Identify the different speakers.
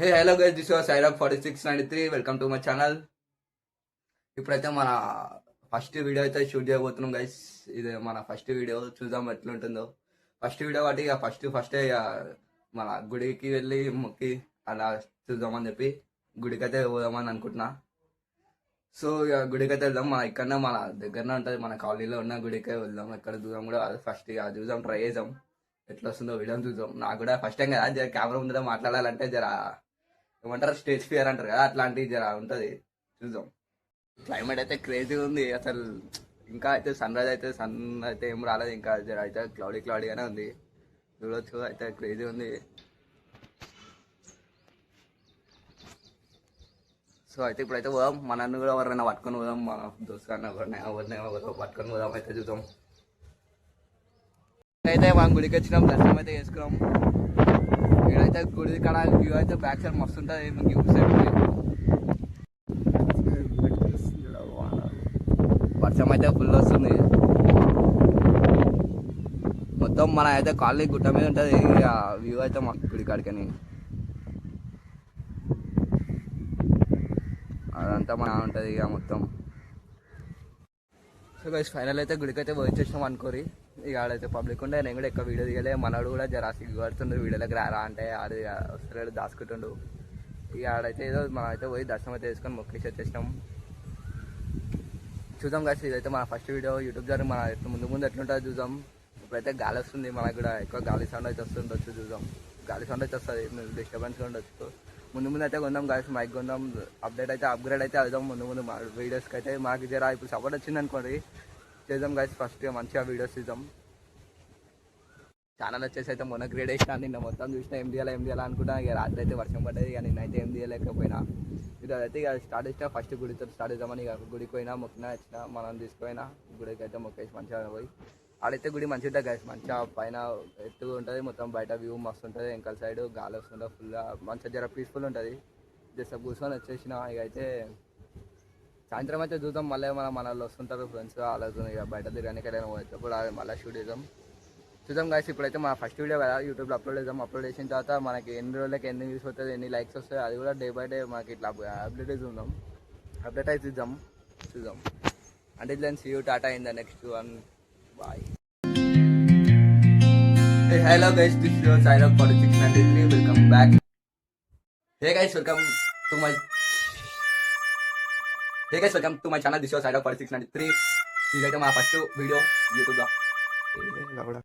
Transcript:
Speaker 1: Hey hello guys, this was సైరాబ్ 4693. Welcome to my channel. ఇప్పుడైతే మన ఫస్ట్ వీడియో అయితే షూట్ చేయబోతున్నాం గైస్. ఇది మన ఫస్ట్ వీడియో, చూద్దాం ఎట్లుంటుందో. ఫస్ట్ వీడియో కాబట్టి ఇక ఫస్ట్ మన గుడికి వెళ్ళి మొక్కి అలా చూద్దామని చెప్పి గుడికి అయితే పోదామని అనుకుంటున్నా. సో ఇక గుడికి అయితే వెళ్దాం. మన ఇక్కడనే మన దగ్గరనే ఉంటుంది, మన కాలనీలో ఉన్న గుడికే వెళ్దాం. ఎక్కడ దూరం కూడా ఫస్ట్ ఇక చూద్దాం, ట్రై చేద్దాం ఎట్లా వస్తుందో వీడియో చూద్దాం. నాకు కూడా ఫస్ట్ టైం కదా, జర కెమెరా ముందర మాట్లాడాలంటే జర ఏమంటారు, స్టేజ్ ఫియర్ అంటారు కదా, అట్లాంటివి జర ఉంటుంది. చూద్దాం. క్లైమేట్ అయితే క్రేజీ ఉంది అసలు. ఇంకా అయితే సన్ అయితే ఏం రాలేదు, ఇంకా జర అయితే క్లౌడీగానే ఉంది. చూడొచ్చు, అయితే క్రేజీ ఉంది. సో అయితే ఇప్పుడైతే పోదాం. మన నన్ను కూడా ఎవరైనా పట్టుకొని పోదాం, మా దోస్తు అన్న ఎవరినైనా పట్టుకొని పోదాం. అయితే చూద్దాం. అయితే మనం గుడికి వచ్చినాం, దర్శనం అయితే చేసుకున్నాం. ఇక్కడైతే గుడి కాడ వ్యూ అయితే బ్యాక్ సైడ్ మస్తు ఉంటుంది. వ్యూ సైడ్ వర్షం అయితే ఫుల్ వస్తుంది. మొత్తం మన అయితే కాలనీ గుట్ట మీద ఉంటుంది. ఇక వ్యూ అయితే మస్తు గుడి కాడికని, అదంతా మన ఉంటుంది ఇక మొత్తం. సో గైస్, ఫైనల్ అయితే గుడికి అయితే వచ్చేసినాం అనుకోరి. ఇక ఆడైతే పబ్లిక్ ఉండే, నేను కూడా ఎక్కువ వీడియో దిగలే. మనోడు కూడా జర సిగ్గుపడుతుండు వీడియోలోకి రారా అంటే, ఆడు వస్తున్నాడు దాచుకుంటుండు. ఇక ఆడైతే ఏదో మనం అయితే పోయి దర్శనం అయితే వేసుకొని మొక్కేసి వచ్చేసినాం. చూద్దాం గైస్, ఇదైతే మన ఫస్ట్ వీడియో. యూట్యూబ్ ద్వారా మన ముందు ఎట్లుంటుందో చూద్దాం. ఇప్పుడైతే గాలి వస్తుంది, మనకు కూడా ఎక్కువ గాలి సౌండ్ అయితే వస్తుండొచ్చు. చూద్దాం, గాలి సౌండ్ అయితే వస్తుంది, డిస్టర్బెన్స్ ఉండొచ్చు. ముందు అయితే కొందాం గాయస్, మైక్ కొందాం. అప్గ్రేడ్ అయితే అవుదాం ముందు మా వీడియోస్కి అయితే. మాకు జర ఇప్పుడు సపోర్ట్ వచ్చింది అనుకోండి, చేద్దాం గాయస్. ఫస్ట్ మంచిగా వీడియోస్ చూద్దాం. ఛానల్ వచ్చేసి అయితే మొన్న గ్రేడ్ వేసినా, నిన్న మొత్తం చూసినా ఏం చేయాలి అనుకుంటా. ఇక రాత్రి అయితే వర్షం పడ్డది, ఇక నిన్నైతే ఏం చేయలేకపోయినా. ఈరోజు అయితే ఇక స్టార్ట్ చేసినా, ఫస్ట్ గుడితో స్టార్ట్ చేద్దామని. ఇక గుడికి పోయినా, మొక్కినా వచ్చినా, మనం తీసుకుపోయినా గుడికి అయితే మొక్కేసి మంచిగా పోయి. ఆడైతే గుడి మంచిగా ఉంటుంది గాయస్, మంచిగా పైన ఎత్తుగా ఉంటుంది, మొత్తం బయట వ్యూ మస్తు ఉంటుంది. వెనకాల సైడ్ గాలి వస్తుంటుంది ఫుల్గా, మంచిగా జర పీస్ఫుల్ ఉంటుంది. జస్ట్ కూర్చొని వచ్చేసిన. ఇక అయితే సాయంత్రం అయితే చూద్దాం, మళ్ళీ మన వాళ్ళు వస్తుంటారు ఫ్రెండ్స్, వాళ్ళతో ఇక బయట తిరగడానికి వెళ్ళిన పోయేటప్పుడు మళ్ళీ షూట్ చేద్దాం. చూద్దాం గాయస్. ఇప్పుడైతే మా ఫస్ట్ వీడియో కదా, యూట్యూబ్లో అప్లోడ్ చేసిన తర్వాత మనకి ఎన్ని రోజులకి ఎన్ని వ్యూస్ వస్తుంది, ఎన్ని లైక్స్ వస్తాయి, అది కూడా డే బై డే మనకి ఇట్లా అప్డేట్ అయితే చూద్దాం. అంటే then see you, tata in the next one. Bye. Hey, hello guys, this is Sairam 4693. Welcome back. Hey guys, welcome to my channel. This is Sairam 4693. This is my first video YouTube.